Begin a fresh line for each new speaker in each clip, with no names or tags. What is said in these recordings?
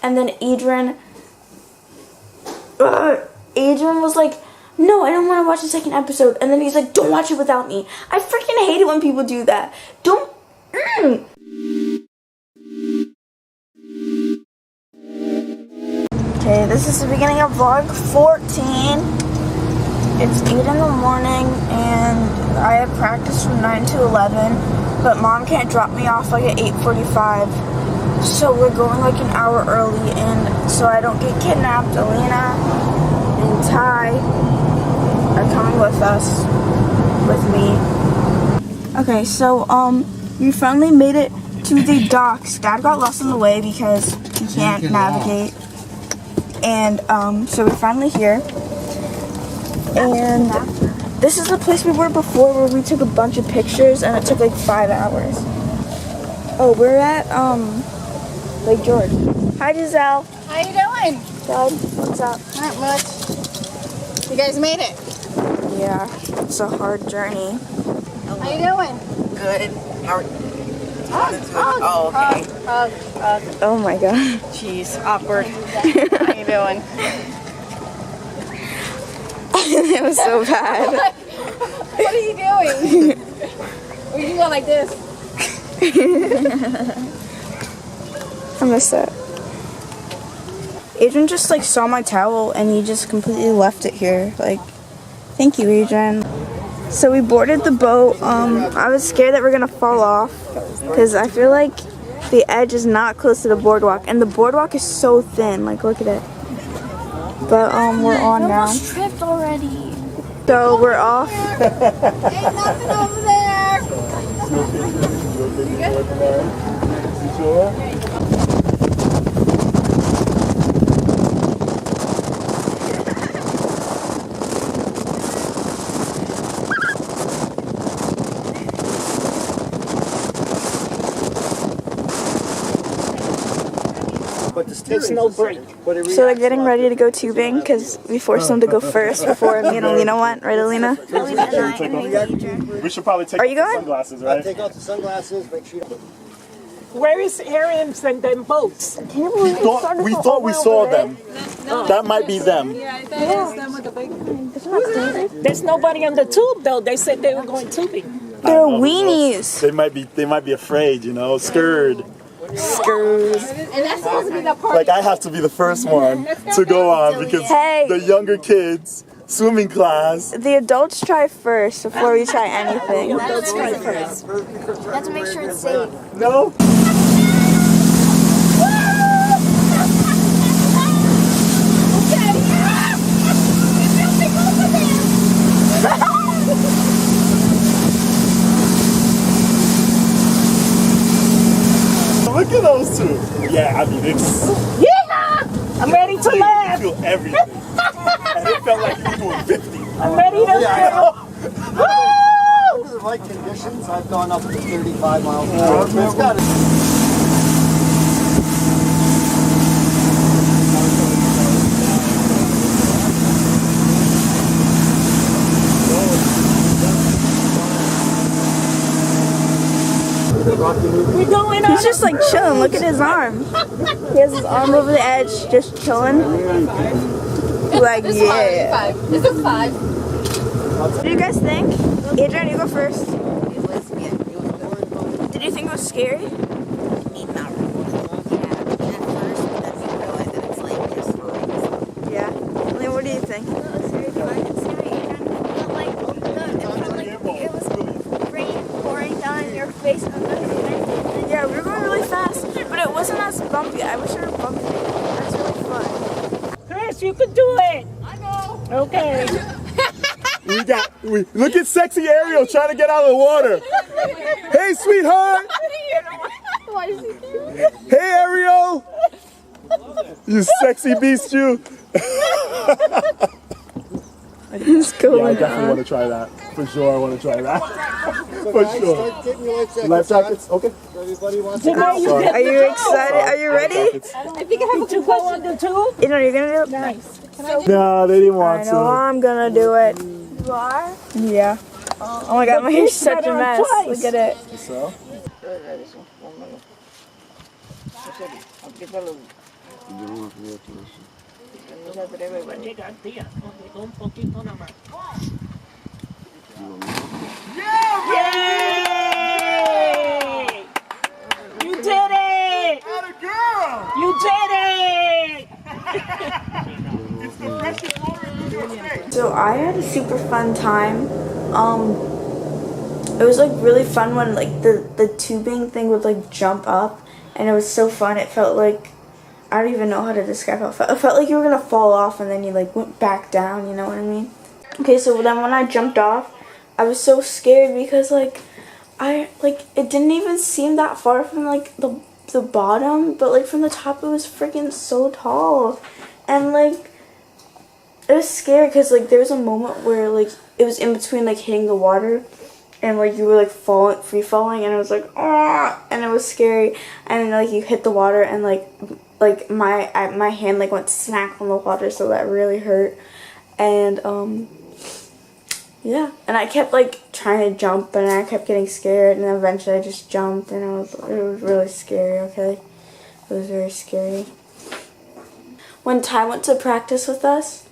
and then Adrian was like, no, I don't want to watch the second episode. And then he's like, don't watch it without me. I freaking hate it when people do that. Don't. Okay, this is the beginning of vlog 14. It's 8 in the morning, and I have practice from 9 to 11. But Mom can't drop me off like at 8:45. So we're going like an hour early, and so I don't get kidnapped. Alina and Ty are coming with us, with me. Okay, so we finally made it to the docks. Dad got lost on the way because he can't navigate, and so we're finally here. And this is the place we were before, where we took a bunch of pictures, and it took like 5 hours. Oh, we're at Lake George. Hi, Giselle.
How you doing?
Dad, what's up?
Not much. You guys made it.
Yeah, it's a hard journey.
How you doing?
Good. How are you?
Oh,
okay.
Oh my god.
Jeez, awkward. How you doing?
It was so bad.
What are you doing? Are you going like this?
I missed that. Adrian just like saw my towel and he just completely left it here. Like, thank you, Adrian. So we boarded the boat. I was scared that we're gonna fall off because I feel like the edge is not close to the boardwalk, and the boardwalk is so thin. Like, look at it. But we're on now.
Almost tripped already.
So we're off.
Ain't nothing over there.
There's no break.
So they're getting ready to go tubing because we forced them to go first before me and Alina went. Right, Alina?
We should probably take
Are
off
you
the
going?
sunglasses, right?
Take off the sunglasses, make sure.
Where is Arians and them boats?
We
We thought we saw them. That might be them.
There's nobody on the tube though. They said they were going tubing.
They're weenies.
They might be afraid, you know, scared.
Screws.
And that's supposed to be the part.
Like I have to be the first one to go on because
Hey.
the younger kids, swimming class.
The adults try first before we try anything.
That's to make sure it's safe.
No. Look at those two. Yeah, I mean it's.
Yeah, I'm ready to
You
laugh.
feel everything, and it felt like you were doing 50.
I'm ready to laugh.
Under the right conditions, I've gone up to 35 miles an hour. It's got
We're going on.
He's just like chilling. Look at his arm. He has his arm over the edge, just chilling. Like, yeah.
This is 5.
What do you guys think? Adrian, you go first. Did you think it was scary? Yeah. Lynn, what do you think? Yeah, we were going really fast, but it wasn't as bumpy. I wish it were bumpy. That's really fun.
Chris, you can do it. I know. Okay.
We look at sexy Ariel trying to get out of the water. Hey, sweetheart. Hey, Ariel. You sexy beast, you.
It's cool.
Yeah, I definitely want to try that. For sure, I want to try that. For sure.
Start getting your life jackets.
Life jackets, okay.
Everybody wants
Did
to
I you
Sorry.
get
Are you excited? Are you ready?
Jackets.
I think I have
to go on the tube?
You know, you're gonna do it?
Nice.
No, they didn't
I
want
know
to.
I'm gonna do it. You are? Yeah. Oh my god, my hair's such a mess. Look at it.
So?
Llega tía, con un poquito nada más. Yay! You did it!
Atta girl!
You did it!
It's the freshest water in New York State.
So I had a super fun time. It was like really fun when like the tubing thing would like jump up, and it was so fun. It felt like, I don't even know how to describe how it felt. It felt like you were gonna fall off and then you like went back down, you know what I mean? Okay, so then when I jumped off, I was so scared because like it didn't even seem that far from like the bottom, but like from the top it was freaking so tall. And like it was scary because like there was a moment where like it was in between like hitting the water and like you were like free falling, and it was like, ah, and it was scary. And then like you hit the water and like my hand like went smack on the water, so that really hurt. And yeah, and I kept like trying to jump, and I kept getting scared, and then eventually I just jumped, and it was really scary. Okay, it was very scary. When Ty went to practice with us,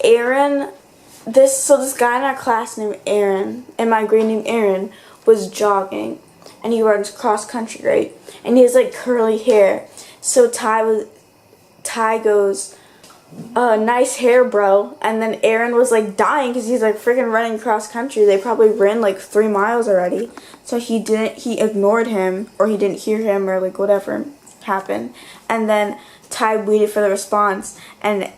Aaron, this guy in our class named Aaron, in my grade named Aaron, was jogging, and he runs cross country, right? And he has like curly hair. So Ty goes, nice hair, bro. And then Aaron was like dying because he's like freaking running cross country. They probably ran like 3 miles already. So he ignored him, or he didn't hear him, or like whatever happened. And then Ty waited for the response, and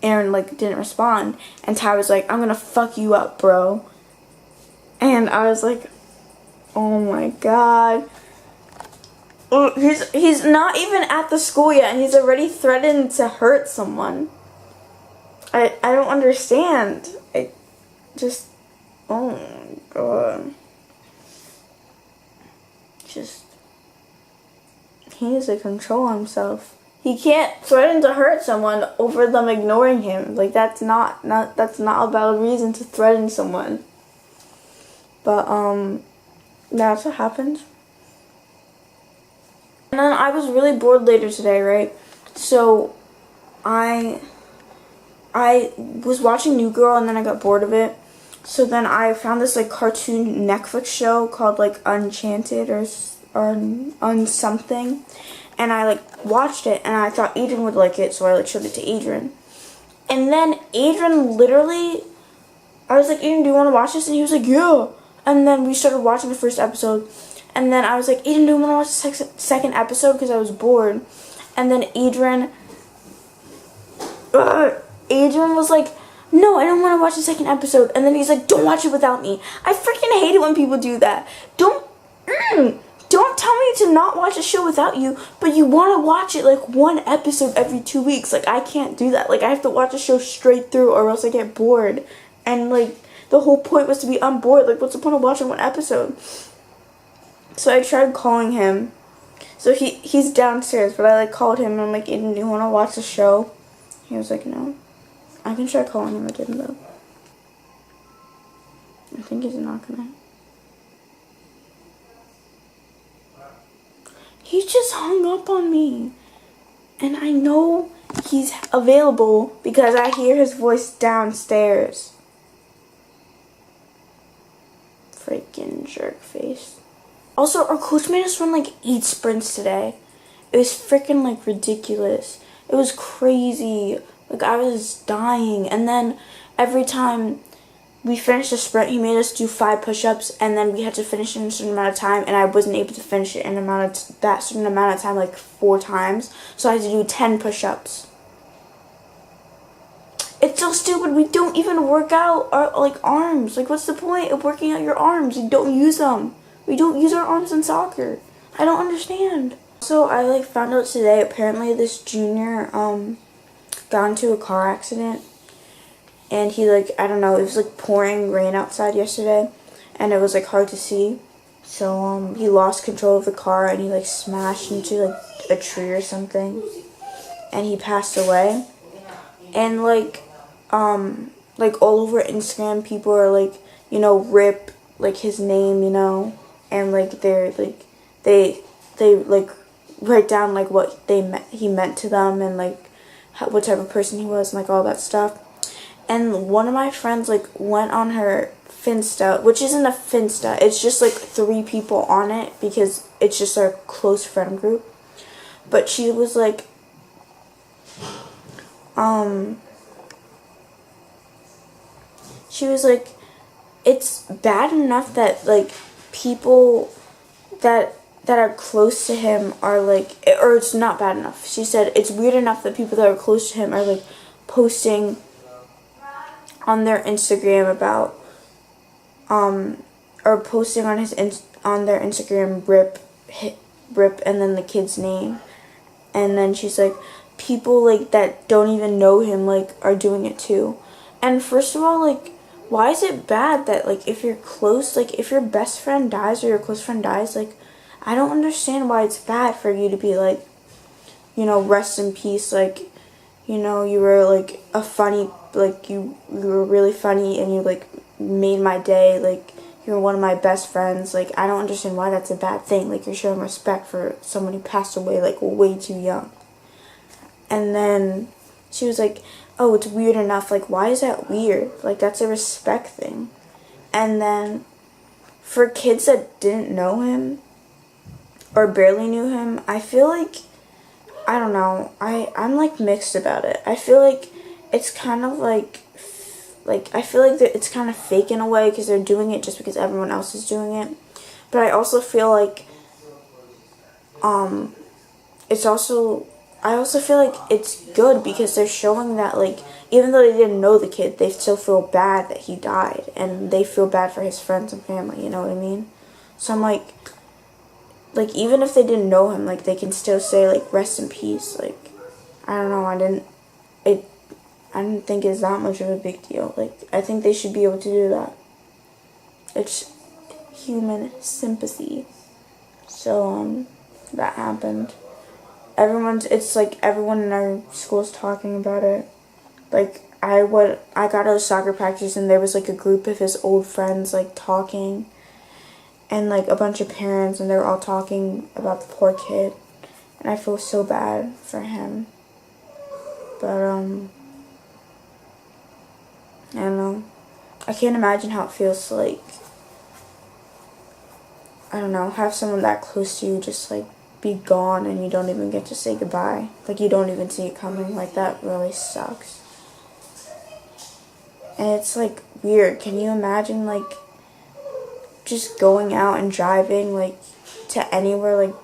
Aaron like didn't respond. And Ty was like, I'm gonna fuck you up, bro. And I was like, oh my god. He's not even at the school yet, and he's already threatened to hurt someone. I don't understand. Oh my god. He needs to control himself. He can't threaten to hurt someone over them ignoring him. Like that's not a valid reason to threaten someone. But that's what happened. And then I was really bored later today, right? So I was watching New Girl, and then I got bored of it. So then I found this like cartoon Netflix show called like Enchanted or something, and I like watched it, and I thought Adrian would like it, so I like showed it to Adrian. And then Adrian literally, I was like, Adrian, do you want to watch this? And he was like, yeah. And then we started watching the first episode. And then I was like, Adrian, do you want to watch the second episode? Because I was bored. And then Adrian was like, no, I don't want to watch the second episode. And then he's like, don't watch it without me. I freaking hate it when people do that. Don't tell me to not watch a show without you, but you want to watch it like 1 episode every 2 weeks. Like, I can't do that. Like, I have to watch a show straight through, or else I get bored. And like, the whole point was to be unbored. Like, what's the point of watching 1 episode? So I tried calling him. So he's downstairs, but I like called him and I'm like, Aiden, do you want to watch the show? He was like, no. I can try calling him again though. I think he's not gonna. He just hung up on me. And I know he's available because I hear his voice downstairs. Freaking jerk face. Also, our coach made us run like 8 sprints today. It was freaking like ridiculous. It was crazy. Like, I was dying. And then every time we finished a sprint, he made us do 5 push-ups, and then we had to finish it in a certain amount of time, and I wasn't able to finish it in that certain amount of time like 4 times. So I had to do 10 push-ups. It's so stupid. We don't even work out our like arms. Like, what's the point of working out your arms? You don't use them. We don't use our arms in soccer. I don't understand. So I like found out today, apparently this junior got into a car accident, and he like, I don't know, it was like pouring rain outside yesterday, and it was like hard to see. So he lost control of the car, and he like smashed into like a tree or something, and he passed away. And like all over Instagram, people are like, you know, rip like his name, you know, and like they're like they like write down like what he meant to them, and like what type of person he was, and like all that stuff. And one of my friends like went on her Finsta, which isn't a Finsta, it's just like 3 people on it because it's just our close friend group. But she was like, it's bad enough that like people that are close to him are like, or it's not bad enough. She said it's weird enough that people that are close to him are like posting on their Instagram about, or posting on on their Instagram rip, and then the kid's name. And then she's like, people like that don't even know him like are doing it too. And first of all, like, why is it bad that like if you're close, like if your best friend dies or your close friend dies, like I don't understand why it's bad for you to be like, you know, rest in peace, like, you know, you were like a funny, like you were really funny and you like made my day, like you're one of my best friends. Like I don't understand why that's a bad thing. Like you're showing respect for someone who passed away like way too young. And then she was like, oh, it's weird enough. Like why is that weird? Like that's a respect thing. And then for kids that didn't know him or barely knew him, I feel like, I don't know, I'm like mixed about it. I feel like it's kind of like I feel like it's kind of fake in a way because they're doing it just because everyone else is doing it. But I also feel like I also feel like it's good because they're showing that like even though they didn't know the kid, they still feel bad that he died and they feel bad for his friends and family, you know what I mean? So I'm like even if they didn't know him, like they can still say like rest in peace. Like I don't know, I didn't think it's that much of a big deal. Like I think they should be able to do that. It's human sympathy. So that happened. It's like everyone in our school's talking about it. Like I got out of soccer practice and there was like a group of his old friends like talking, and like a bunch of parents, and they were all talking about the poor kid, and I feel so bad for him. But I don't know. I can't imagine how it feels to like, I don't know, have someone that close to you just like be gone and you don't even get to say goodbye. Like you don't even see it coming. Like that really sucks. And it's like weird. Can you imagine like just going out and driving like to anywhere, like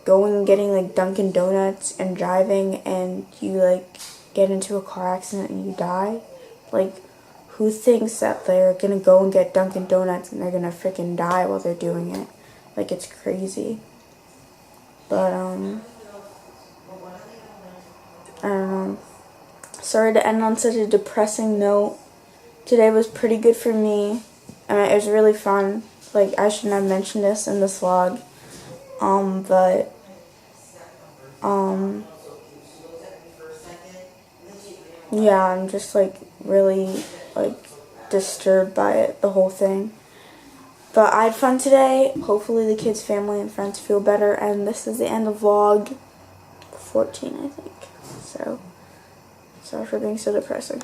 going and getting like Dunkin' Donuts and driving, and you like get into a car accident and you die? Like who thinks that they're gonna go and get Dunkin' Donuts and they're gonna freaking die while they're doing it? Like it's crazy. But I don't know. Sorry to end on such a depressing note. Today was pretty good for me. I mean, it was really fun. Like I shouldn't have mentioned this in this vlog. But yeah, I'm just like really like disturbed by it, the whole thing. But I had fun today. Hopefully the kids' family and friends feel better. And this is the end of vlog 14, I think. So, sorry for being so depressing.